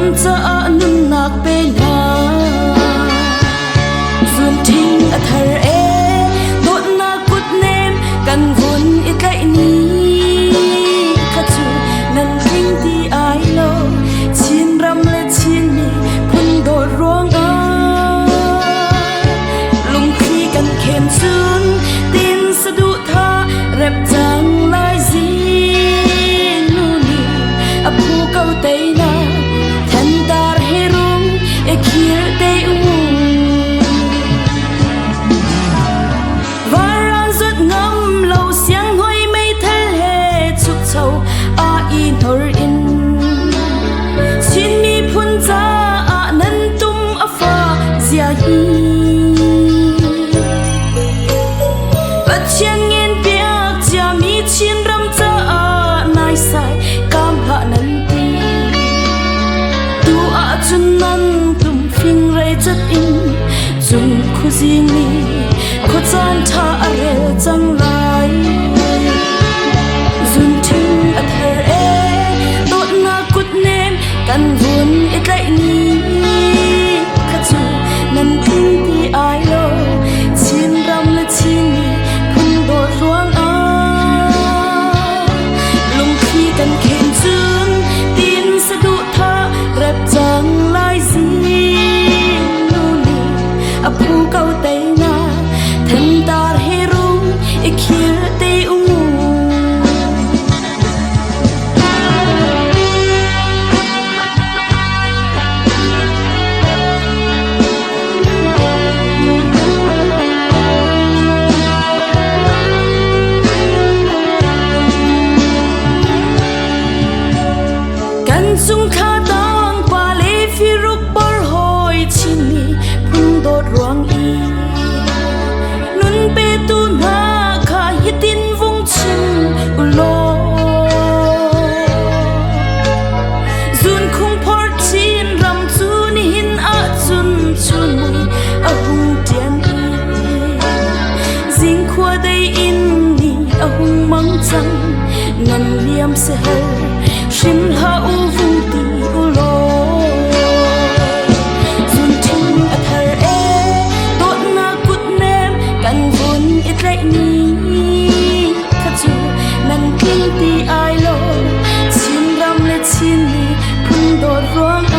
ram cha nun nak pe na zoom thing a thar e dot na kut nem kan vun I kai ni kha chu nan thing ti ai lo chin ram le chin ni phun do ruang a lung khi kan khem chun tin sa du tha rep chang lai zi nu ni a phu kau tei na than dar he rung e khir te chung khu riêng ni khu chan tha a rel chang lai zun thing a thar e dot na kut nem kan vun I kai ni kha chu nan thing ti ai lo chin ram le chin ni phun do ruang a lung khi kan khen chun tin sa du tha rep chang lai zi a phu kau tei na than tar he rung I khir te kan chung kha tang pa le fi ruk bor hoi chin ni phun do ruang I nun pe tu na kha hitin vung chin ulo zun khung phor chin ram chu ni hin a chun chun mui a hung tian I jing khua dei in ni a hung mang chang nan liam se har shin ha u vung ti ulo zun thing a thar e dot na kut nem kan vun I kai ni kha chu nan king ti ai lo chin ram le chin ni phun do ruang